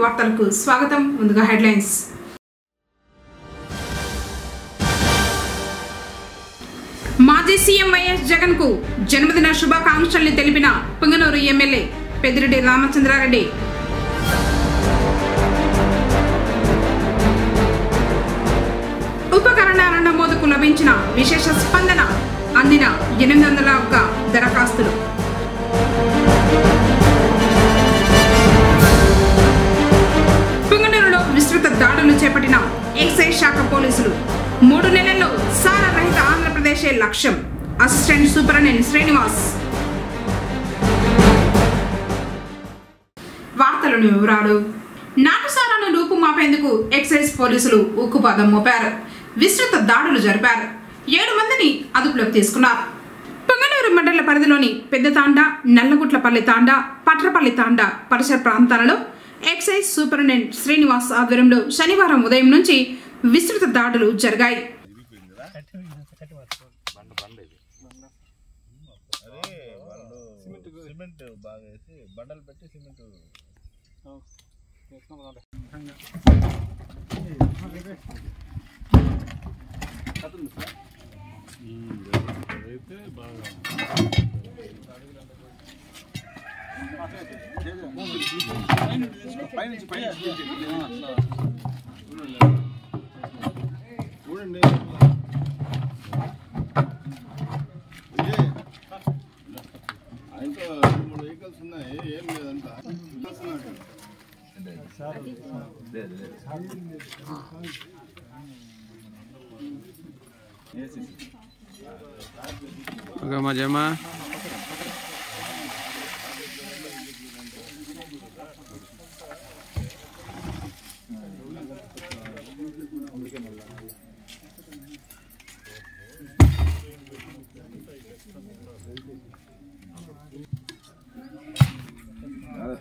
వార్తలకు స్వాగతం. ముందుగా హెడ్లైన్స్. మాజీ సీఎం వైఎస్ జగన్ కు జన్మదిన శుభాకాంక్షల్ని తెలిపిన పుంగనూరు ఎమ్మెల్యే పెద్దిరెడ్డి రామచంద్రారెడ్డి. ఉపకరణాల నమోదుకు లభించిన విశేష స్పందన, అందిన 801 దరఖాస్తులు. పుంగనూరులో విస్తృత దాడులు చేపట్టిన ఎక్సైజ్ శాఖ పోలీసులు. 3 నెలల్లో సారా రహిత ఆంధ్రప్రదేశే లక్ష్యం. Assistant superintendent Srinivas. వార్తలను వివరాలు. నాటుసారాను రూపుమాపేందుకు ఎక్సైజ్ పోలీసులు ఉక్కుపాదం మోపారు. విస్తృత దాడులు జరిపారు. 7 మందిని అదుపులోకి తీసుకున్నారు. పుంగనూరు మండల పరిధిలోని పెద్దతాండా, నల్లగుట్లపల్లి తాండా, పట్రపల్లి తాండా పరిసర ప్రాంతాలలో ఎక్సైజ్ సూపరింటెండెంట్ శ్రీనివాస్ ఆధ్వర్యంలో శనివారం ఉదయం నుంచి విస్తృత దాడులు జరిగాయి. వెహికల్స్ ఉన్నాయి, ఏం లేదంట. మజమా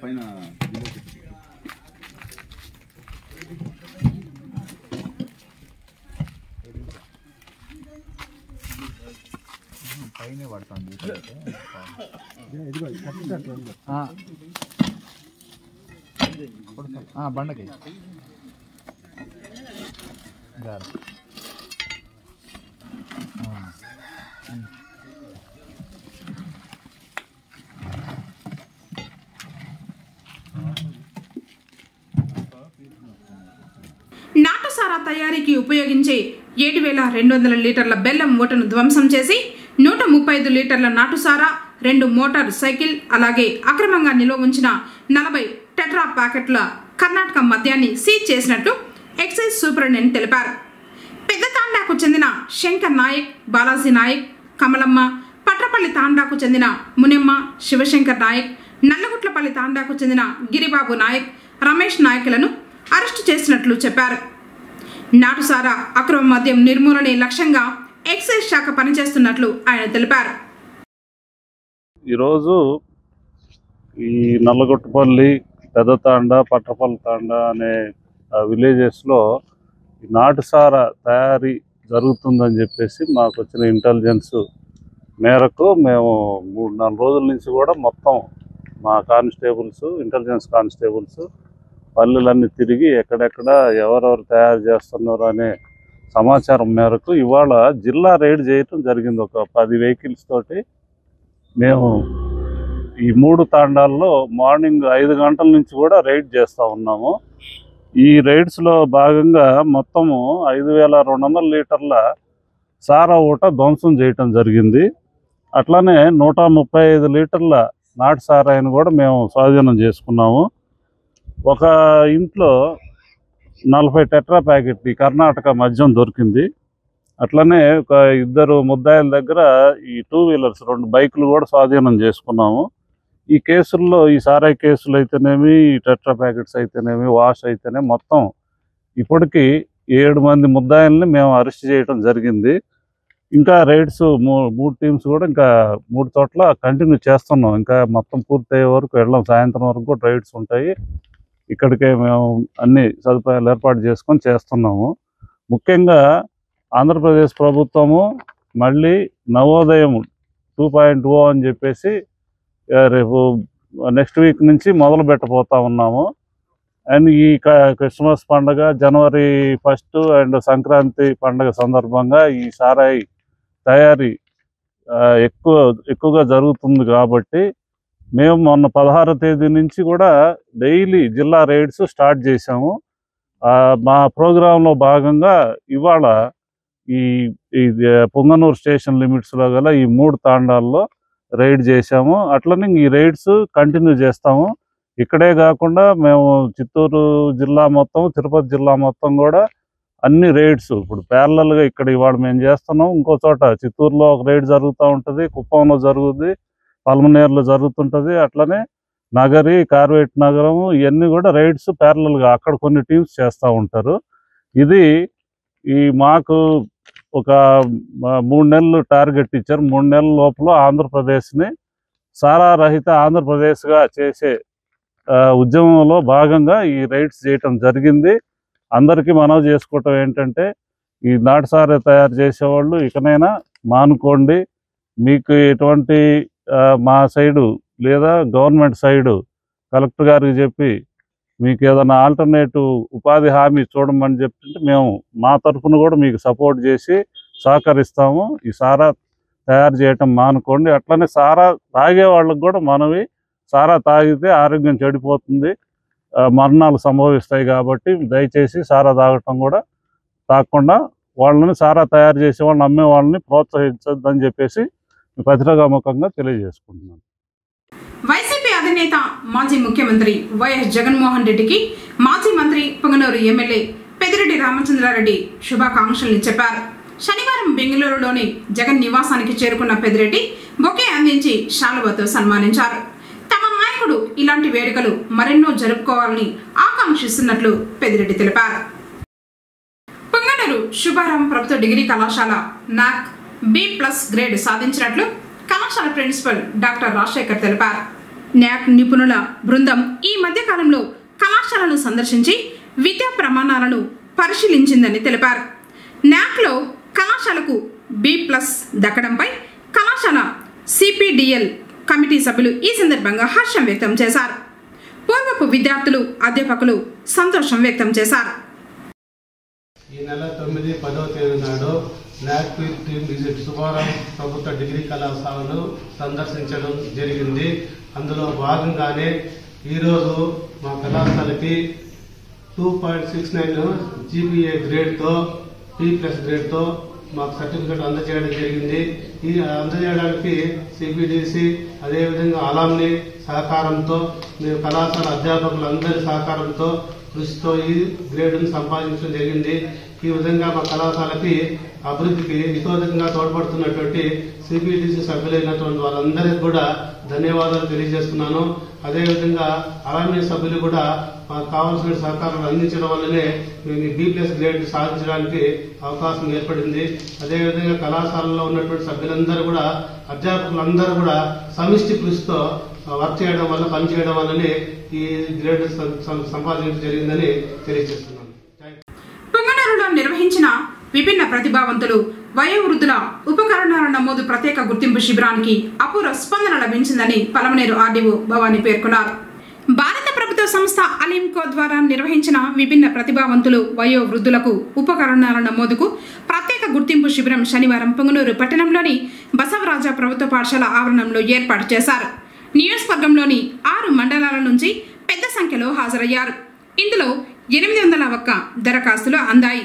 పైన పైన పడుతుంది బండకి నాటుసారా తయారీకి ఉపయోగించే 7,200 లీటర్ల బెల్లం మూటను ధ్వంసం చేసి 135 లీటర్ల నాటుసారా, 2 మోటార్ సైకిల్, అలాగే అక్రమంగా నిల్వ ఉంచిన 40 టెట్రా ప్యాకెట్ల కర్ణాటక మద్యాన్ని సీజ్ చేసినట్లు ఎక్సైజ్ సూపరింటెండెంట్ తెలిపారు. పెద్ద తాండాకు చెందిన శంకర్ నాయక్, బాలాజీ నాయక్, కమలమ్మ, పట్రపల్లి తాండాకు చెందిన మునెమ్మ, శివశంకర్ నాయక్, నల్లగుట్లపల్లి తాండాకు చెందిన గిరిబాబు నాయక్, రమేష్ నాయకులను అరెస్టు చేసినట్లు చెప్పారు. నాటుసారా అక్రమ మద్యం నిర్మూలనే లక్ష్యంగా ఎక్సైజ్ శాఖ పనిచేస్తున్నట్లు ఆయన తెలిపారు. ఈరోజు ఈ నల్లగొట్టపల్లి, పెద్దతాండ, పట్రపల్లి తాండ అనే విలేజెస్లో నాటుసారా తయారీ జరుగుతుందని చెప్పేసి మాకు వచ్చిన ఇంటెలిజెన్స్ మేరకు మేము 3-4 రోజుల నుంచి కూడా మొత్తం మా కానిస్టేబుల్స్, ఇంటెలిజెన్స్ కానిస్టేబుల్స్ పల్లెలన్నీ తిరిగి ఎక్కడెక్కడ ఎవరెవరు తయారు చేస్తున్నారు అనే సమాచారం మేరకు ఇవాళ జిల్లా రైడ్ చేయటం జరిగింది. ఒక 10 వెహికల్స్ తోటి మేము ఈ 3 తాండాల్లో మార్నింగ్ 5 గంటల నుంచి కూడా రైడ్ చేస్తూ ఉన్నాము. ఈ రైడ్స్లో భాగంగా మొత్తము 5,200 లీటర్ల సారా ఊట ధ్వంసం చేయటం జరిగింది. అట్లానే 135 లీటర్ల నాటు సారాయిని కూడా మేము స్వాధీనం చేసుకున్నాము. ఒక ఇంట్లో 40 టెట్రా ప్యాకెట్ ఈ కర్ణాటక మద్యం దొరికింది. అట్లనే ఒక 2 ముద్దాయిల దగ్గర ఈ 2 వీలర్స్ 2 బైకులు కూడా స్వాధీనం చేసుకున్నాము. ఈ కేసుల్లో ఈ సారాయి కేసులు అయితేనేమి, ఈ టెట్రా ప్యాకెట్స్ అయితేనేమి, వాష్ అయితేనే మొత్తం ఇప్పటికీ 7 మంది ముద్దాయిల్ని మేము అరెస్ట్ చేయడం జరిగింది. ఇంకా రైడ్స్ 3 టీమ్స్ కూడా ఇంకా 3 చోట్ల కంటిన్యూ చేస్తున్నాం. ఇంకా మొత్తం పూర్తయ్యే వరకు వెళ్ళాం. సాయంత్రం వరకు కూడా రైడ్స్ ఉంటాయి. ఇక్కడికే మేము అన్ని సదుపాయాలు ఏర్పాటు చేసుకొని చేస్తున్నాము. ముఖ్యంగా ఆంధ్రప్రదేశ్ ప్రభుత్వము మళ్ళీ నవోదయం 2.0 అని చెప్పేసి రేపు నెక్స్ట్ వీక్ నుంచి మొదలు పెట్టబోతా ఉన్నాము. అండ్ ఈ క్రిస్మస్ పండుగ జనవరి 1 అండ్ సంక్రాంతి పండుగ సందర్భంగా ఈ సారాయి తయారీ ఎక్కువగా జరుగుతుంది కాబట్టి మేము మొన్న 16వ తేదీ నుంచి కూడా డైలీ జిల్లా రైడ్స్ స్టార్ట్ చేశాము. మా ప్రోగ్రాంలో భాగంగా ఇవాళ ఈ పొంగనూరు స్టేషన్ లిమిట్స్లో గల ఈ 3 తాండాల్లో రైడ్ చేశాము. అట్లనే ఈ రైడ్స్ కంటిన్యూ చేస్తాము. ఇక్కడే కాకుండా మేము చిత్తూరు జిల్లా మొత్తం, తిరుపతి జిల్లా మొత్తం కూడా అన్ని రైడ్స్ ఇప్పుడు ప్యారలల్గా ఇక్కడ ఇవాళ మేము చేస్తున్నాం. ఇంకో చోట చిత్తూరులో ఒక రైడ్ జరుగుతూ ఉంటుంది, కుప్పంలో జరుగుతుంది, పల్మనేరులో జరుగుతుంటుంది. అట్లనే నగరి, కార్వేట్ నగరం ఇవన్నీ కూడా రైడ్స్ ప్యారలల్గా అక్కడ కొన్ని టీమ్స్ చేస్తూ ఉంటారు. ఇది మాకు ఒక 3 నెలలు టార్గెట్ ఇచ్చారు. 3 నెలల లోపల ఆంధ్రప్రదేశ్ని సారారహిత ఆంధ్రప్రదేశ్గా చేసే ఉద్యమంలో భాగంగా ఈ రైడ్స్ చేయటం జరిగింది. అందరికీ మనవి చేసుకోవటం ఏంటంటే ఈ నాటుసారా తయారు చేసేవాళ్ళు ఇకనైనా మానుకోండి. మీకు ఎటువంటి మా సైడు లేదా గవర్నమెంట్ సైడు కలెక్టర్ గారికి చెప్పి మీకు ఏదైనా ఆల్టర్నేటివ్ ఉపాధి హామీ చూడమని చెప్తుంటే మేము మా తరఫున కూడా మీకు సపోర్ట్ చేసి సహకరిస్తాము. ఈ సారా తయారు చేయటం మానుకోండి. అట్లనే సారా తాగే వాళ్ళకి కూడా మనవి, సారా తాగితే ఆరోగ్యం చెడిపోతుంది, మరణాలు సంభవిస్తాయి. కాబట్టి దయచేసి సారా తాగటం కూడా తాగకుండా వాళ్ళని సారా తయారు చేసే వాళ్ళని అమ్మే వాళ్ళని ప్రోత్సహించొద్దని చెప్పేసి పత్రికాముఖంగా తెలియజేసుకుంటున్నాను. వైసీపీ అధినేత మాజీ ముఖ్యమంత్రి వైఎస్ జగన్మోహన్ రెడ్డికి మాజీ మంత్రి పొంగనూరు ఎమ్మెల్యే పెద్దిరెడ్డి రామచంద్రారెడ్డి శుభాకాంక్షలు చెప్పారు. శనివారం బెంగళూరులోని జగన్ నివాసానికి చేరుకున్న పెద్దిరెడ్డి బొకే అందించి శాలువాతో సన్మానించారు. తమ నాయకుడు ఇలాంటి వేడుకలు మరెన్నో జరుపుకోవాలని ఆకాంక్షిస్తున్నట్లు పెద్దిరెడ్డి తెలిపారు. పొంగనూరు శుభారాం ప్రభుత్వ డిగ్రీ కళాశాల నాక్ B+ గ్రేడ్ సాధించినట్లు కళాశాల ప్రిన్సిపల్ డాక్టర్ రాజశేఖర్ తెలిపారు. న్యాక్ నిపుణుల బృందం ఈ మధ్య కాలంలో కళాశాలను సందర్శించి విద్యా ప్రమాణాలను పరిశీలించిందని తెలిపారు. న్యాక్లో కళాశాలకు B+ దక్కడంపై కళాశాల CPDL కమిటీ సభ్యులు ఈ సందర్భంగా హర్షం వ్యక్తం చేశారు. పూర్వపు విద్యార్థులు, అధ్యాపకులు సంతోషం వ్యక్తం చేశారు. ఈ నెల 9, 10వ తేదీ నాడు న్యాక్ టీమ్ విజిట్ శుభారాం ప్రభుత్వ డిగ్రీ కళాశాలను సందర్శించడం జరిగింది. అందులో భాగంగానే ఈరోజు మా కళాశాలకి 2.69 GPA గ్రేడ్తో B+ గ్రేడ్తో మాకు సర్టిఫికేట్ అందజేయడం జరిగింది. ఈ అందజేయడానికి CBDC అదేవిధంగా అలాంని సహకారంతో మేము కళాశాల అధ్యాపకులందరి సహకారంతో కృషితో ఈ గ్రేడ్ను సంపాదించడం జరిగింది. ఈ విధంగా మా కళాశాలకి అభివృద్ధికి ఇతోధికంగా తోడ్పడుతున్నటువంటి CBDC సభ్యులైనటువంటి వాళ్ళందరికీ కూడా ధన్యవాదాలు తెలియజేస్తున్నాను. అదేవిధంగా అలాంటి సభ్యులు కూడా మాకు కావాల్సిన సహకారాలు అందించడం వల్లనే మేము ఈ B+ గ్రేడ్ సాధించడానికి అవకాశం ఏర్పడింది. అదేవిధంగా కళాశాలలో ఉన్నటువంటి సభ్యులందరూ కూడా, అధ్యాపకులందరూ కూడా సమిష్టి కృషితో వర్క్ చేయడం వల్ల, పనిచేయడం వల్లనే ఈ గ్రేడ్ సంపాదించడం జరిగిందని తెలియజేస్తున్నాను. పొంగనూరులో నిర్వహించిన విభిన్న ప్రతిభావంతులు వయోవృద్ధుల ఉపకరణాల నమోదు ప్రత్యేక గుర్తింపు శిబిరానికి అపూర్వ స్పందన లభించిందని పలమనేరు ఆర్డీఓ భవానీ పేర్కొన్నారు. భారత ప్రభుత్వ సంస్థ అలింకో ద్వారా నిర్వహించిన విభిన్న ప్రతిభావంతులు వయోవృద్ధులకు ఉపకరణాల నమోదుకు ప్రత్యేక గుర్తింపు శిబిరం శనివారం పొంగనూరు పట్టణంలోని బసవరాజ ప్రభుత్వ పాఠశాల ఆవరణంలో ఏర్పాటు చేశారు. నియోజకవర్గంలోని 6 మండలాల నుంచి పెద్ద సంఖ్యలో హాజరయ్యారు. ఇందులో 801 దరఖాస్తులు అందాయి.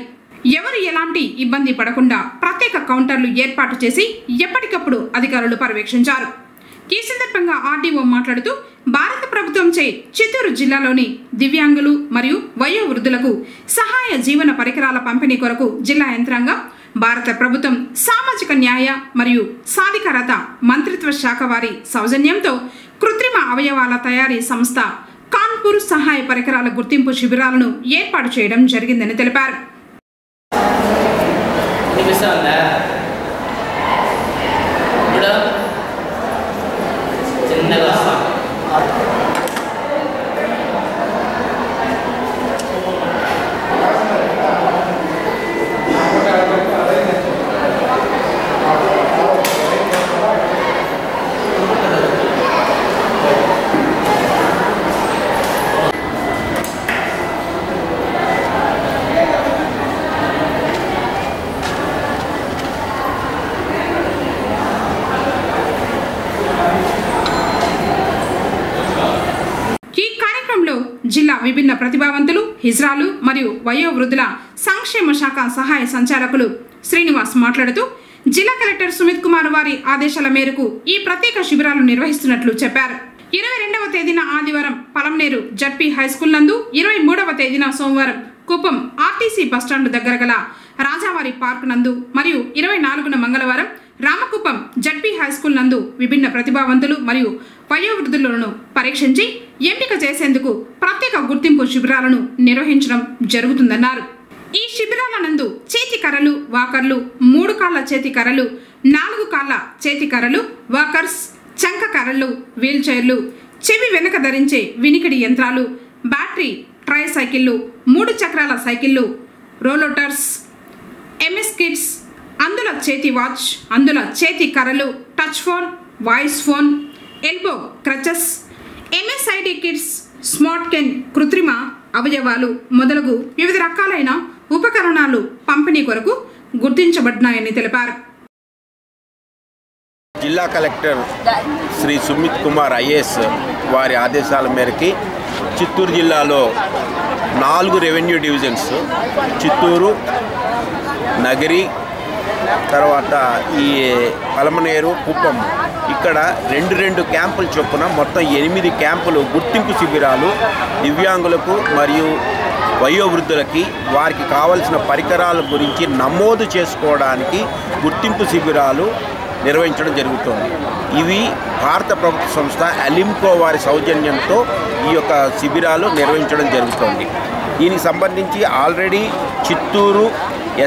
ఎవరు ఎలాంటి ఇబ్బంది పడకుండా ప్రత్యేక కౌంటర్లు ఏర్పాటు చేసి ఎప్పటికప్పుడు అధికారులు పర్యవేక్షించారు. ఈ సందర్భంగా ఆర్డీఓ మాట్లాడుతూ భారత ప్రభుత్వంచే చిత్తూరు జిల్లాలోని దివ్యాంగులు మరియు వయోవృద్ధులకు సహాయ జీవన పరికరాల పంపిణీ కొరకు జిల్లా యంత్రాంగం, భారత ప్రభుత్వం సామాజిక న్యాయ మరియు సాధికారత మంత్రిత్వ శాఖ వారి సౌజన్యంతో కృత్రిమ అవయవాల తయారీ సంస్థ కాన్పూర్ సహాయ పరికరాల గుర్తింపు శిబిరాలను ఏర్పాటు చేయడం జరిగిందని తెలిపారు. జిల్లా విభిన్న ప్రతిభావంతులు, హిజ్రాలు మరియు వయోవృద్ధుల సంక్షేమ శాఖ సహాయ సంచాలకులు శ్రీనివాస్ మాట్లాడుతూ జిల్లా కలెక్టర్ సుమిత్ కుమార్ వారి ఆదేశాల మేరకు ఈ ప్రత్యేక శిబిరాలు నిర్వహిస్తున్నట్లు చెప్పారు. 22వ తేదీన ఆదివారం పలమనేరు జడ్పీ హైస్కూల్ నందు, 23వ తేదీన సోమవారం కుప్పం ఆర్టీసీ బస్టాండ్ దగ్గర గల రాజావారి పార్క్ నందు మరియు 24న మంగళవారం రామకుప్పం జడ్పీ హైస్కూల్ నందు విభిన్న ప్రతిభావంతులు మరియు వయోవృద్ధులను పరీక్షించి ఎంపిక చేసేందుకు ప్రత్యేక గుర్తింపు శిబిరాలను నిర్వహించడం జరుగుతుందన్నారు. ఈ శిబిరాల నందు చేతి కర్రలు, వాకర్లు, 3 కాళ్ల చేతి కర్రలు, 4 కాళ్ల చేతి కర్రలు, వాకర్స్, చంక కర్రలు, వీల్ చైర్లు, చెవి వెనుక ధరించే వినికిడి యంత్రాలు, బ్యాటరీ ట్రై సైకిళ్లు, 3 చక్రాల సైకిళ్లు, రోలోటర్స్, ఎంఎస్ కిట్స్, అందుల చేతి వాచ్, అందుల చేతి కర్రలు, touch phone, voice phone, elbow crutches, MSID kits, smart cane, కృత్రిమ అవయవాలు మొదలగు వివిధ రకాలైన ఉపకరణాలు పంపిణీ కొరకు గుర్తించబడినాయని తెలిపారు. జిల్లా కలెక్టర్ శ్రీ సుమిత్ కుమార్ ఐఏఎస్ వారి ఆదేశాల మేరకు చిత్తూరు జిల్లాలో 4 రెవెన్యూ డివిజన్స్, చిత్తూరు, నగరి, తర్వాత ఈ పలమనేరు, కుప్పం, ఇక్కడ 2 క్యాంపులు చొప్పున మొత్తం 8 క్యాంపులు గుర్తింపు శిబిరాలు దివ్యాంగులకు మరియు వయోవృద్ధులకి వారికి కావలసిన పరికరాల గురించి నమోదు చేసుకోవడానికి గుర్తింపు శిబిరాలు నిర్వహించడం జరుగుతుంది. ఇవి భారత ప్రభుత్వ సంస్థ అలింకో వారి సౌజన్యంతో ఈ యొక్క శిబిరాలు నిర్వహించడం జరుగుతుంది. దీనికి సంబంధించి ఆల్రెడీ చిత్తూరు,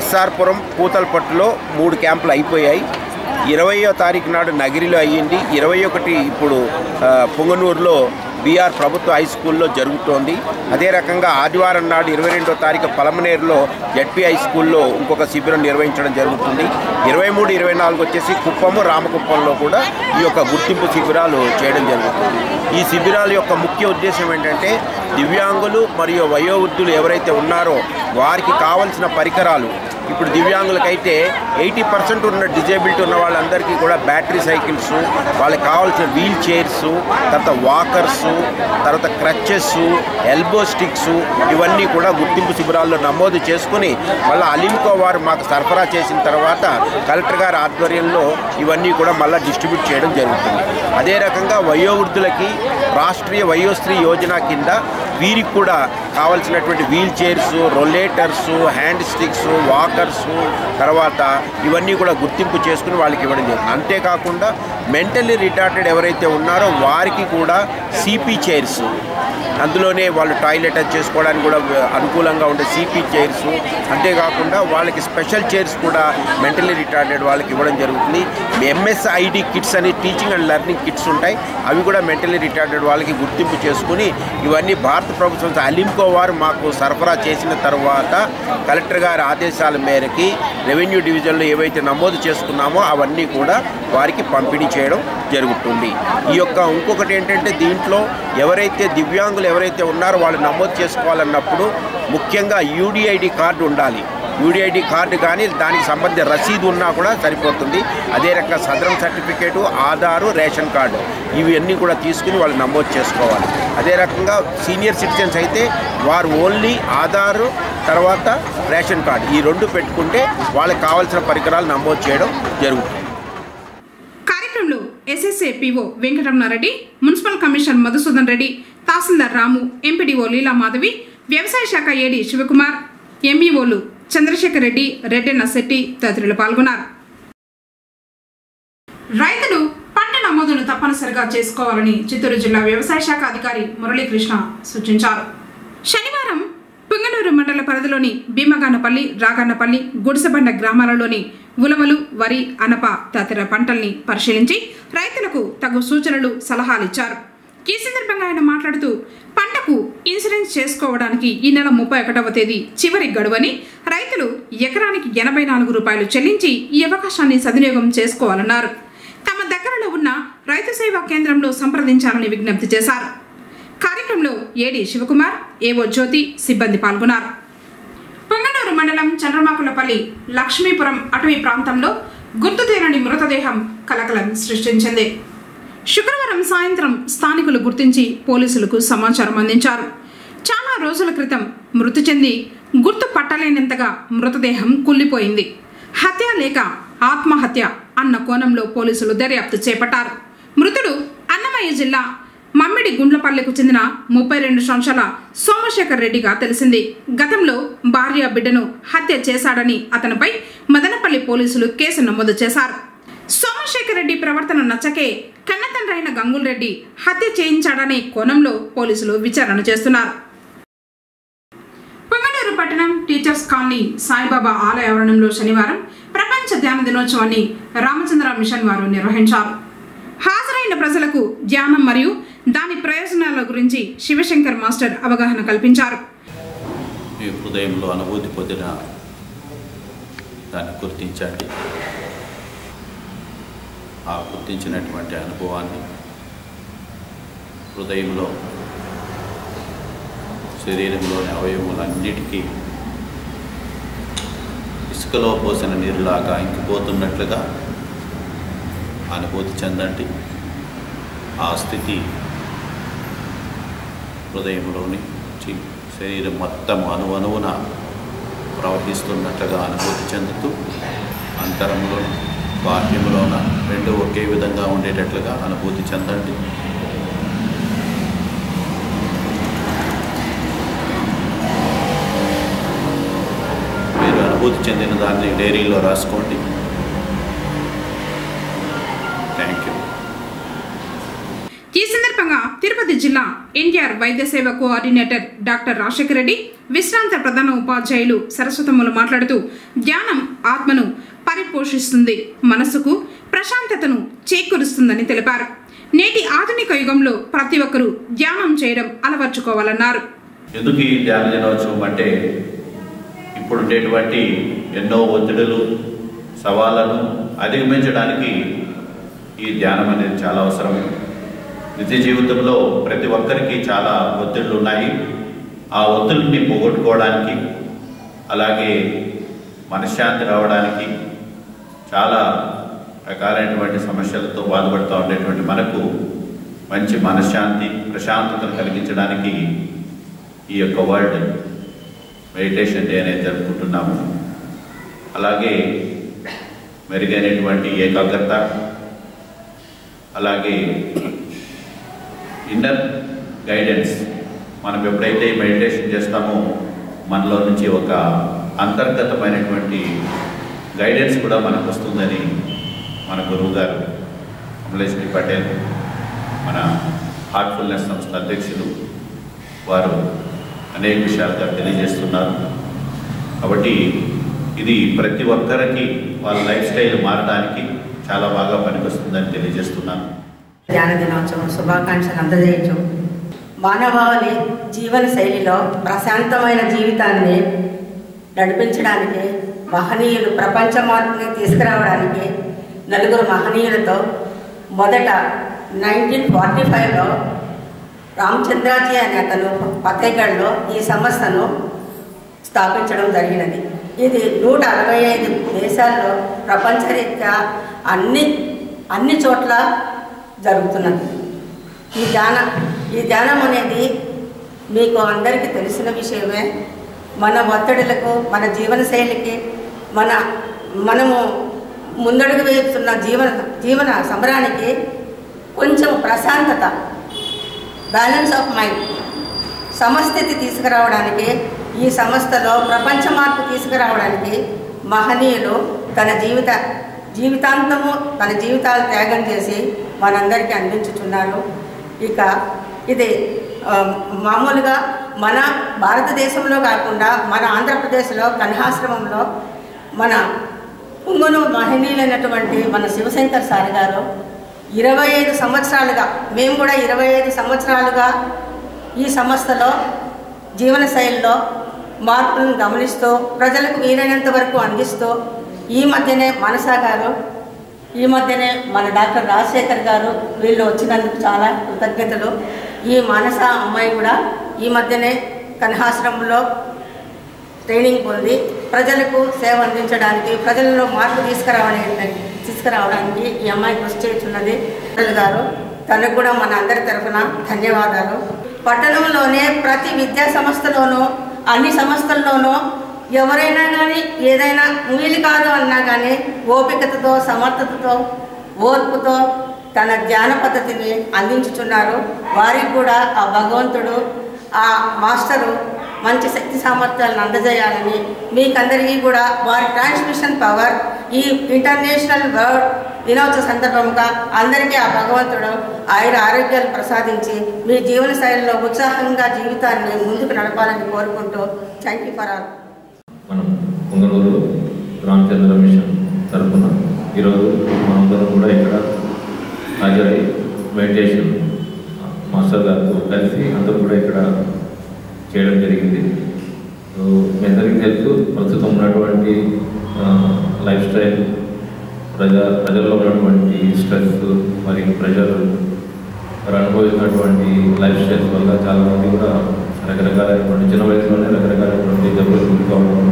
ఎస్ఆర్పురం, పూతలపట్టులో 3 క్యాంపులు అయిపోయాయి. 20వ తారీఖు నాడు నగిరిలో అయ్యింది. 21 ఇప్పుడు పొంగనూరులో బీఆర్ ప్రభుత్వ హై స్కూల్లో జరుగుతోంది. అదే రకంగా ఆదివారం నాడు 22వ తారీఖు పలమనేరులో జడ్పీ హై స్కూల్లో ఇంకొక శిబిరం నిర్వహించడం జరుగుతుంది. 23, 24 వచ్చేసి కుప్పము, రామకుప్పంలో కూడా ఈ యొక్క గుర్తింపు శిబిరాలు చేయడం జరుగుతుంది. ఈ శిబిరాల యొక్క ముఖ్య ఉద్దేశం ఏంటంటే దివ్యాంగులు మరియు వయోవృద్ధులు ఎవరైతే ఉన్నారో వారికి కావలసిన పరికరాలు, ఇప్పుడు దివ్యాంగులకైతే 80% ఉన్న డిజేబిలిటీ ఉన్న వాళ్ళందరికీ కూడా బ్యాటరీ సైకిల్స్, వాళ్ళకి కావాల్సిన వీల్ చైర్స్, తర్వాత వాకర్స్, తర్వాత క్రచెస్, ఎల్బో స్టిక్స్, ఇవన్నీ కూడా గుర్తింపు శిబిరాల్లో నమోదు చేసుకుని మళ్ళీ అలింకో వారు మాకు సరఫరా చేసిన తర్వాత కలెక్టర్ గారి ఆధ్వర్యంలో ఇవన్నీ కూడా మళ్ళీ డిస్ట్రిబ్యూట్ చేయడం జరుగుతుంది. అదే రకంగా వయోవృద్ధులకి రాష్ట్రీయ వయోశ్రీ యోజన కింద వీరికి కూడా కావాల్సినటువంటి wheelchairs, rollators, hand sticks, walkers, తర్వాత ఇవన్నీ కూడా గుర్తింపు చేసుకుని వాళ్ళకి ఇవ్వడం జరుగుతుంది. అంతేకాకుండా మెంటల్లీ రిటార్టెడ్ ఎవరైతే ఉన్నారో వారికి కూడా సిపి చైర్స్, అందులోనే వాళ్ళు టాయిలెట్ చేసుకోవడానికి కూడా అనుకూలంగా ఉండే సిపి చైర్స్, అంతేకాకుండా వాళ్ళకి స్పెషల్ చైర్స్ కూడా మెంటల్లీ రిటార్టెడ్ వాళ్ళకి ఇవ్వడం జరుగుతుంది. ఎంఎస్ఐడి కిట్స్ అని టీచింగ్ అండ్ లెర్నింగ్ కిట్స్ ఉంటాయి, అవి కూడా మెంటల్లీ రిటార్టెడ్ వాళ్ళకి గుర్తింపు చేసుకుని ఇవన్నీ భారత ప్రభుత్వం అలింకో వారు మాకు సరఫరా చేసిన తర్వాత కలెక్టర్ గారి ఆదేశాల మేరకి రెవెన్యూ డివిజన్లో ఏవైతే నమోదు చేసుకున్నామో అవన్నీ కూడా వారికి పంపిణీ చేయడం జరుగుతుంది. ఈ యొక్క ఇంకొకటి ఏంటంటే దీంట్లో ఎవరైతే దివ్యాంగులు ఎవరైతే ఉన్నారో వాళ్ళు నమోదు చేసుకోవాలన్నప్పుడు ముఖ్యంగా యూడిఐడి కార్డు ఉండాలి. యూడిఐడి కార్డు కానీ దానికి సంబంధించిన రసీదు ఉన్నా కూడా సరిపోతుంది. అదే రకంగా సదరం సర్టిఫికేటు, ఆధారు, రేషన్ కార్డు ఇవన్నీ కూడా తీసుకుని వాళ్ళు నమోదు చేసుకోవాలి. అదే రకంగా సీనియర్ సిటిజన్స్ అయితే వారు ఓన్లీ ఆధారు తర్వాత రేషన్ కార్డు ఈ 2 పెట్టుకుంటే వాళ్ళకి కావాల్సిన పరికరాలు నమోదు చేయడం జరుగుతుంది. కార్యక్రమంలో SSA PO Venkataramana Reddy, municipal commissioner Madhusudan Reddy, తహసీల్దార్ రాము, ఎంపీడీఓ లీలా మాధవి, వ్యవసాయ శాఖ ఏడీ శివకుమార్, ఎంఈఓలు చంద్రశేఖర్ రెడ్డి, రెడ్డెన్న శెట్టి తదితరులు పాల్గొన్నారు. రైతులు పంట నమోదును తప్పనిసరిగా చేసుకోవాలని చిత్తూరు జిల్లా వ్యవసాయ శాఖ అధికారి మురళీకృష్ణ సూచించారు. శనివారం పుంగనూరు మండల పరిధిలోని భీమగానపల్లి, రాగన్నపల్లి, గుడిసెబండ గ్రామాలలోని ఉలవలు, వరి, అనప తదితర పంటల్ని పరిశీలించి రైతులకు తగు సూచనలు, సలహాలిచ్చారు. ఈ సందర్భంగా ఆయన మాట్లాడుతూ పంటకు ఇన్సూరెన్స్ చేసుకోవడానికి ఈ నెల 31వ తేదీ చివరి గడువని, రైతులు ఎకరానికి 84 రూపాయలు చెల్లించి ఈ అవకాశాన్ని సద్వినియోగం చేసుకోవాలన్నారు. తమ దగ్గరలో ఉన్న రైతు సేవా కేంద్రంలో సంప్రదించాలని విజ్ఞప్తి చేశారు. కార్యక్రమంలో ఏడీ శివకుమార్, ఏవో జ్యోతి సిబ్బంది పాల్గొన్నారు. పొంగనూరు మండలం చంద్రమాకులపల్లి లక్ష్మీపురం అటవీ ప్రాంతంలో గుర్తు తేలని మృతదేహం కలకలం సృష్టించింది. శుక్రవారం సాయంత్రం స్థానికులు గుర్తించి పోలీసులకు సమాచారం అందించారు. రోజుల క్రితం మృతి చెంది గుర్తు పట్టలేనంతగా మృతదేహం కుళ్ళిపోయింది. హత్య లేక ఆత్మహత్య అన్న కోణంలో పోలీసులు దర్యాప్తు చేపట్టారు. మృతుడు అన్నమయ్య జిల్లా మమ్మిడి గుండ్లపల్లెకు చెందిన 32 సంవత్సరాల సోమశేఖర్ రెడ్డిగా తెలిసింది. గతంలో భార్య బిడ్డను హత్య చేశాడని అతనిపై మదనపల్లి పోలీసులు కేసు నమోదు చేశారు. సోమశేఖర్ రెడ్డి ప్రవర్తన నచ్చకే కన్నతండ్రైన గంగుల్ రెడ్డి హత్య చేయించాడనే కోణంలో పోలీసులు విచారణ చేస్తున్నారు. పొంగనూరు పట్టణం టీచర్స్ కాలనీ సాయిబాబా ఆలయ ఆవరణంలో శనివారం ప్రపంచ ధ్యాన దినోత్సవాన్ని రామచంద్ర మిషన్ వారు నిర్వహించారు. హాజరైన ప్రజలకు ధ్యానం మరియు దాని ప్రయోజనాల గురించి శివశంకర్ మాస్టర్ అవగాహన కల్పించారు. మీ హృదయంలో అనుభూతి పొందిన దాన్ని గుర్తించండి. ఆ గుర్తించినటువంటి అనుభవాన్ని హృదయంలో శరీరంలోని అవయవములన్నిటికీ ఇసుకలో పోసిన నీరులాగా ఇంకిపోతున్నట్లుగా అనుభూతి చెందండి. ఆ స్థితి హృదయంలోని శరీరం మొత్తం అణువణువున ప్రవహిస్తున్నట్లుగా అనుభూతి చెందుతూ అంతరంలో బాహ్యంలోన రెండు ఒకే విధంగా ఉండేటట్లుగా అనుభూతి చెందండి. మీరు అనుభూతి చెందిన దాన్ని డైరీలో రాసుకోండి. Thank you. ఈ సందర్భంగా తిరుపతి జిల్లా ఎన్టీఆర్ వైద్య సేవ కోఆర్డినేటర్ డాక్టర్ రాజశేఖర్ రెడ్డి, విశ్రాంత ప్రధాన ఉపాధ్యాయులు సరస్వతమ్మలు మాట్లాడుతూ ధ్యానం ఆత్మను పరిపోషిస్తుంది, మనసుకు ప్రశాంతతను చేకూరుస్తుందని తెలిపారు. నేటి ఆధునిక యుగంలో ప్రతి ఒక్కరూ ధ్యానం చేయడం అలవర్చుకోవాలన్నారు. ఎందుకు ఈ ధ్యాన దినోత్సవం అంటే ఇప్పుడు ఉండేటువంటి ఎన్నో ఒత్తిడులు సవాళ్లను అధిగమించడానికి ఈ ధ్యానం అనేది చాలా అవసరం. నిత్య జీవితంలో ప్రతి ఒక్కరికి చాలా ఒత్తిళ్లు ఉన్నాయి. ఆ ఒత్తిడిని పోగొట్టుకోవడానికి, అలాగే మనశ్శాంతి రావడానికి, చాలా రకాలైనటువంటి సమస్యలతో బాధపడుతూ ఉండేటువంటి మనకు మంచి మనశ్శాంతి ప్రశాంతతను కలిగించడానికి ఈ యొక్క వరల్డ్ మెడిటేషన్ డే అనేది జరుపుకుంటున్నాము. అలాగే మెరుగైనటువంటి ఏకాగ్రత, అలాగే ఇన్నర్ గైడెన్స్. మనం ఎప్పుడైతే మెడిటేషన్ చేస్తామో మనలో నుంచి ఒక అంతర్గతమైనటువంటి గైడెన్స్ కూడా మనకు వస్తుందని మన గురువు గారు కమలేష్ పటేల్, మన హార్ట్ఫుల్నెస్ సంస్థ అధ్యక్షులు, వారు అనేక విషయాలుగా తెలియజేస్తున్నారు. కాబట్టి ఇది ప్రతి ఒక్కరికి వాళ్ళ లైఫ్ స్టైల్ మారడానికి చాలా బాగా పనికొస్తుందని తెలియజేస్తున్నాను. ధ్యాన దినోత్సవం శుభాకాంక్షలు అందజేయచ్చు. మానవాళి జీవన శైలిలో ప్రశాంతమైన జీవితాన్ని నడిపించడానికి మహనీయులు ప్రపంచ మార్పుని తీసుకురావడానికి నలుగురు మహనీయులతో మొదట 1945లో రామచంద్రాజీ అనే అతను ఫతేగఢ్లో ఈ సంస్థను స్థాపించడం జరిగినది. ఇది 165 దేశాల్లో ప్రపంచరీత్యా అన్ని చోట్ల జరుగుతున్నది. ఈ ధ్యానం అనేది మీకు అందరికీ తెలిసిన విషయమే. మన ఒత్తిడులకు, మన జీవన శైలికి, మనము ముందడుగు వేస్తున్న జీవన సంబరానికి కొంచెం ప్రశాంతత, బ్యాలెన్స్ ఆఫ్ మైండ్, సమస్థితి తీసుకురావడానికి, ఈ సంస్థలో ప్రపంచ మార్పు తీసుకురావడానికి మహనీయులు తన జీవితాంతము తన జీవితాలు త్యాగం చేసి మనందరికీ అందించుతున్నారు. ఇక ఇది మామూలుగా మన భారతదేశంలో కాకుండా మన ఆంధ్రప్రదేశ్లో కన్హాశ్రమంలో మన పుంగనూరు మహనీయులైనటువంటి మన శివశంకర్ సార్ గారు 25 సంవత్సరాలుగా, మేము కూడా 25 సంవత్సరాలుగా ఈ సంస్థలో జీవన శైలిలో మార్పులను గమనిస్తూ ప్రజలకు వీలైనంత వరకు అందిస్తూ, ఈ మధ్యనే మనసా గారు, ఈ మధ్యనే మన డాక్టర్ రాజశేఖర్ గారు, వీళ్ళు వచ్చినందుకు చాలా కృతజ్ఞతలు. ఈ మానస అమ్మాయి కూడా ఈ మధ్యనే కన్హాశ్రమంలో ట్రైనింగ్ పొంది ప్రజలకు సేవ అందించడానికి, ప్రజలలో మార్పు తీసుకురావడానికి ఈ అమ్మాయి కృషి చేస్తున్నది. గారు తనకు కూడా మన అందరి తరఫున ధన్యవాదాలు. పట్టణంలోనే ప్రతి విద్యా సంస్థలోనూ అన్ని సంస్థల్లోనూ ఎవరైనా కానీ ఏదైనా వీలు కాదు అన్నా కానీ ఓపికతతో సమర్థతతో ఓర్పుతో తన ధ్యాన పద్ధతిని అందించుతున్నారు. వారికి కూడా ఆ భగవంతుడు ఆ మాస్టరు మంచి శక్తి సామర్థ్యాలను అందజేయాలని మీకందరికీ కూడా వారి ట్రాన్స్మిషన్ పవర్ ఈ ఇంటర్నేషనల్ వరల్డ్ దినోత్సవ సందర్భంగా అందరికీ ఆ భగవంతుడు ఆరోగ్యాలు ప్రసాదించి మీ జీవన శైలిలో ఉత్సాహంగా జీవితాన్ని ముందుకు నడపాలని కోరుకుంటూ థ్యాంక్ యూ ఫర్ ఆల్. మనం పొంగనూరు రామచంద్ర మిషన్ తరఫున ఈరోజు మనందరం కూడా ఇక్కడ హాజరై మెడిటేషన్ మాస్టర్ గారితో కలిసి అందరూ కూడా ఇక్కడ చేయడం జరిగింది. మీ అందరికీ తెలుసు ప్రస్తుతం ఉన్నటువంటి లైఫ్ స్టైల్ ప్రజల్లో ఉన్నటువంటి స్ట్రెస్ మరియు ప్రజలు అనుభవిస్తున్నటువంటి లైఫ్ స్టైల్స్ వల్ల చాలామంది కూడా రకరకాలైనటువంటి చిన్న వయసులోనే రకరకాలైనటువంటి జబ్బులు గురికావడం,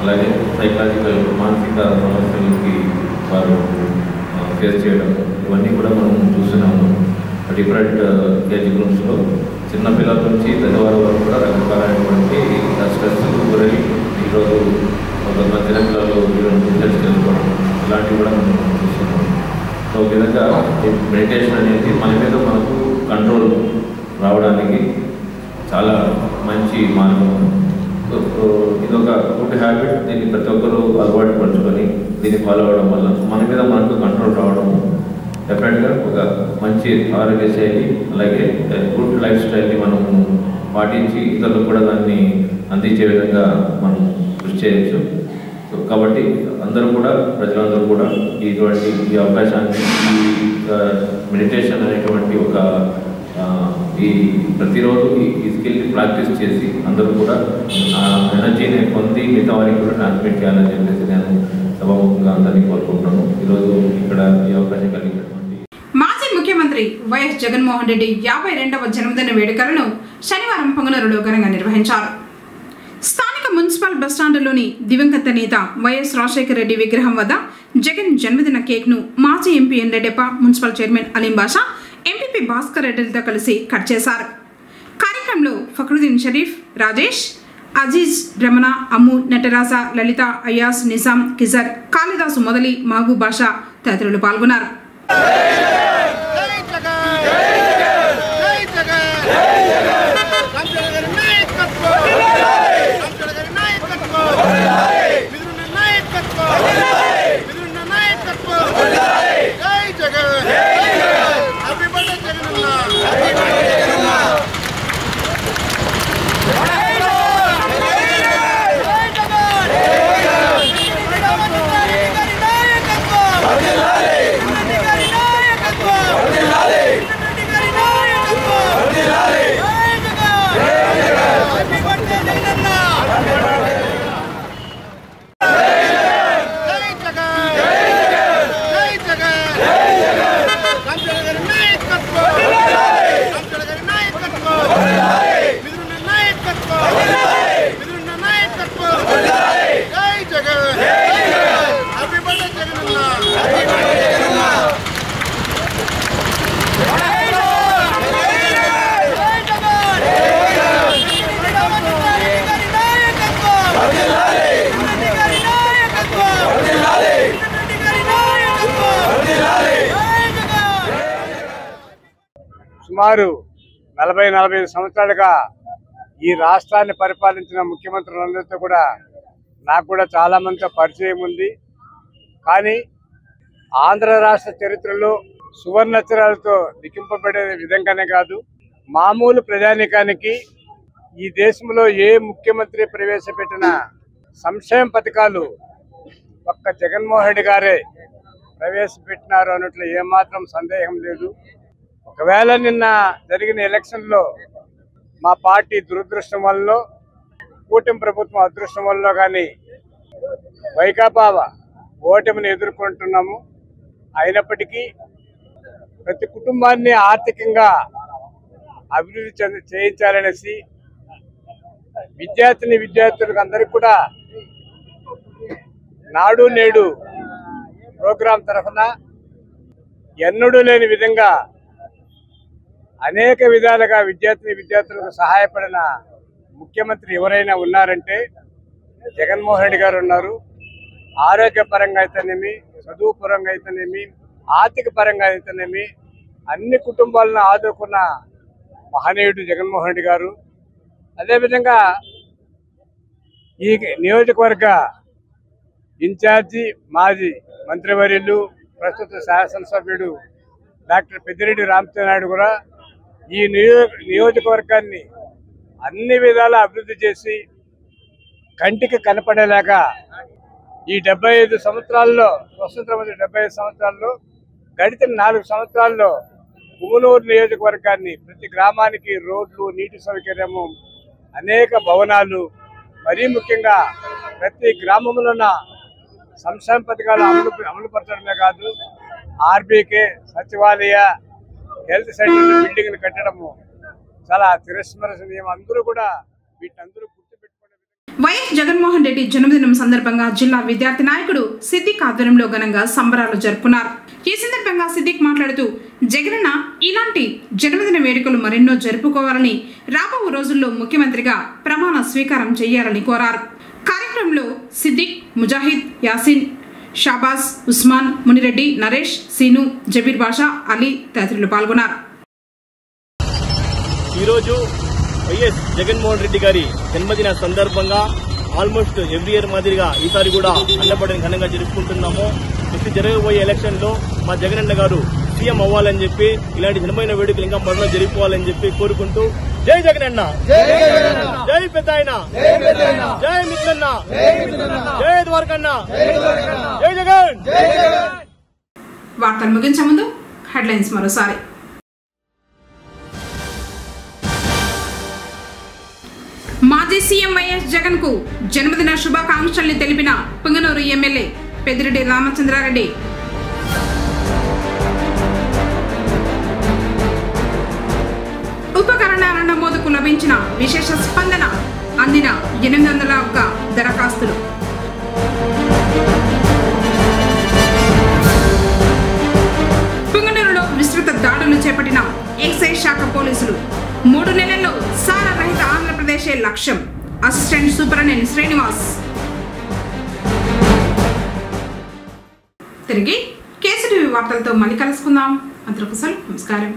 అలాగే సైకలాజికల్ మానసిక సమస్యలకి వారు ఫేస్ చేయడం ఇవన్నీ కూడా మనం చూస్తున్నాము. డిఫరెంట్ ఏజ్ గ్రూప్స్లో చిన్నపిల్లల నుంచి పెద్దవారి వరకు కూడా రకరకాలైనటువంటి స్ట్రెస్ గురై ఈరోజు కొంతమంది చిన్నపిల్లలు రిజల్ట్స్ తెలుసుకోవడం ఇలాంటివి కూడా మనం చూస్తున్నాం. సో ఒక విధంగా మెడిటేషన్ అనేది మన మీద మనకు కంట్రోల్ రావడానికి చాలా మంచి మార్గం. ఇదొక గుడ్ హ్యాబిట్. దీన్ని ప్రతి ఒక్కరూ అలవాటు పరుచుకొని దీన్ని ఫాలో అవ్వడం వల్ల మన మీద మనకు కంట్రోల్ రావడం డెఫినెట్గా ఒక మంచి ఆరోగ్య శైలి అలాగే గుడ్ లైఫ్ స్టైల్ని మనం పాటించి ఇతరులకు కూడా దాన్ని అందించే విధంగా మనం కృషి చేయొచ్చు. సో కాబట్టి అందరూ కూడా ప్రజలందరూ కూడా ఇటువంటి ఈ అవకాశాన్ని ఈ మెడిటేషన్ అనేటువంటి ఒక ఈ ప్రతిరోజు ఈ స్కిల్ని ప్రాక్టీస్ చేసి అందరూ కూడా ఎనర్జీని పొంది మిగతా వారికి కూడా ట్రాన్స్మిట్ చేయాలని చెప్పేసి నేను సభాముఖంగా అందరినీ కోరుకుంటున్నాను. ఈరోజు ఇక్కడ ఈ అవకాశం కలిగినటువంటి మాజీ ముఖ్యమంత్రి వైఎస్ జగన్మోహన్ రెడ్డి 52వ జన్మదిన వేడుకలను శనివారం పొంగనూరులో ఘనంగా నిర్వహించారు. స్థానిక మున్సిపల్ బస్టాండ్లోని దివంగత నేత వైఎస్ రాజశేఖర రెడ్డి విగ్రహం వద్ద జగన్ జన్మదిన కేక్ను మాజీ ఎంపీ ఎన్రెడ్డప్ప, మున్సిపల్ చైర్మన్ అలీం బాషా, ఎంపీపీ భాస్కర్ రెడ్డిలతో కలిసి కట్ చేశారు. కార్యక్రమంలో ఫక్రుద్దీన్ షరీఫ్, రాజేష్, అజీజ్, రమణ, అమ్ము, నటరాజ, లలిత, అయాస్, నిజాం, కిజర్, కాళిదాసు మొదలి, మహబూబ్ బాషా తదితరులు పాల్గొన్నారు. సుమారు 40-45 సంవత్సరాలుగా ఈ రాష్ట్రాన్ని పరిపాలించిన ముఖ్యమంత్రులందరితో కూడా నాకు కూడా చాలా మందితో పరిచయం ఉంది. కానీ ఆంధ్ర రాష్ట్ర చరిత్రలో సువర్ణాక్షరాలతో లిఖింపబడే విధంగానే కాదు, మామూలు ప్రజానీకానికి ఈ దేశంలో ఏ ముఖ్యమంత్రి ప్రవేశపెట్టిన సంక్షేమ పథకాలు ఒక్క జగన్మోహన్ రెడ్డి గారే ప్రవేశపెట్టినారు అన్నట్లు ఏమాత్రం సందేహం లేదు. ఒకవేళ నిన్న జరిగిన ఎలక్షన్లో మా పార్టీ దురదృష్టం వల్ల, కూటమి ప్రభుత్వం అదృష్టం వల్ల కానీ వైకాపా ఓటమిని ఎదుర్కొంటున్నాము. అయినప్పటికీ ప్రతి కుటుంబాన్ని ఆర్థికంగా అభివృద్ధి చేయించాలనేసి విద్యార్థులకు అందరికీ కూడా నాడు నేడు ప్రోగ్రాం తరఫున ఎన్నడూ లేని విధంగా అనేక విధాలుగా విద్యార్థులకు సహాయపడిన ముఖ్యమంత్రి ఎవరైనా ఉన్నారంటే జగన్మోహన్ రెడ్డి గారు ఉన్నారు. ఆరోగ్యపరంగా అయితేనేమి, చదువు పరంగా అయితేనేమి, ఆర్థిక పరంగా అయితేనేమి అన్ని కుటుంబాలను ఆదుకున్న మహనీయుడు జగన్మోహన్ రెడ్డి గారు. అదేవిధంగా ఈ నియోజకవర్గ ఇన్ఛార్జి మాజీ మంత్రివర్యులు ప్రస్తుత శాసనసభ్యుడు డాక్టర్ పెద్దిరెడ్డి రామచంద్రనాయుడు కూడా ఈ నియోజకవర్గాన్ని అన్ని విధాలా అభివృద్ధి చేసి కంటికి కనపడేలాగా ఈ 75 సంవత్సరాల్లో స్వతంత్రం 75 సంవత్సరాల్లో గడిచిన 4 సంవత్సరాల్లో పుంగనూరు నియోజకవర్గాన్ని ప్రతి గ్రామానికి రోడ్లు, నీటి సౌకర్యము, అనేక భవనాలు, మరీ ముఖ్యంగా ప్రతి గ్రామంలో ఉన్న సంక్షేమ పథకాలు అమలుపరచడమే కాదు, ఆర్బీకే, సచివాలయ, హెల్త్ సెంటర్ బిల్డింగ్లు కట్టడము చాలా తిరస్మరణీయం. అందరూ కూడా వీటందరూ వైఎస్ జగన్మోహన్ రెడ్డి జన్మదినం సందర్భంగా జిల్లా విద్యార్థి నాయకుడు సిద్దిక్ ఆధ్వర్యంలో ఘనంగా సంబరాలు జరుపుకున్నారు. ఈ సందర్భంగా సిద్దిక్ మాట్లాడుతూ జగనన్న ఇలాంటి జన్మదిన వేడుకలు మరెన్నో జరుపుకోవాలని, రాబో రోజుల్లో ముఖ్యమంత్రిగా ప్రమాణ స్వీకారం చేయాలని కోరారు. కార్యక్రమంలో సిద్దిక్, ముజాహిద్, యాసిన్, షాబాజ్, ఉస్మాన్, మునిరెడ్డి, నరేష్, సీను, జబీర్ బాషా, అలీ తదితరులు పాల్గొన్నారు. ఈరోజు వైఎస్ జగన్మోహన్ రెడ్డి గారి జన్మదిన సందర్భంగా ఆల్మోస్ట్ ఎవ్రీ ఇయర్ మాదిరిగా ఈసారి కూడా అన్నపడిన ఘనంగా జరుపుకుంటున్నాము. నెక్స్ట్ జరగబోయే ఎలక్షన్ లో మా జగనన్న గారు సీఎం అవ్వాలని చెప్పి ఇలాంటి జన్మదిన వేడుకలు ఇంకా మరో జరిగిపోవాలని చెప్పి కోరుకుంటూ జై జగనన్న, జై పెద్దాయన, జై మిత్రన్న, జై ద్వారకన్న, జై జగన్. వార్తలు ముగించే ముందు హెడ్లైన్స్ మరోసారి. మాజీ సీఎం వైఎస్ జగన్ కు జన్మదిన శుభాకాంక్షల్ని తెలిపిన పుంగనూరు ఎమ్మెల్యే పెద్దిరెడ్డి రామచంద్రారెడ్డి. ఉపకరణాల నమోదుకు లభించిన విశేష స్పందన, అందిన 801 దరఖాస్తులు. పుంగనూరులో విస్తృత దాడులు చేపట్టిన ఎక్సైజ్ శాఖ పోలీసులు. 3 నెలల్లో సారా రహిత ఆంధ్రప్రదేశే లక్ష్యం. Assistant superintendent Srinivas. తిరిగి కేసీటీవీ వార్తలతో మళ్ళీ కలుసుకుందాం. అంతవరకు నమస్కారం.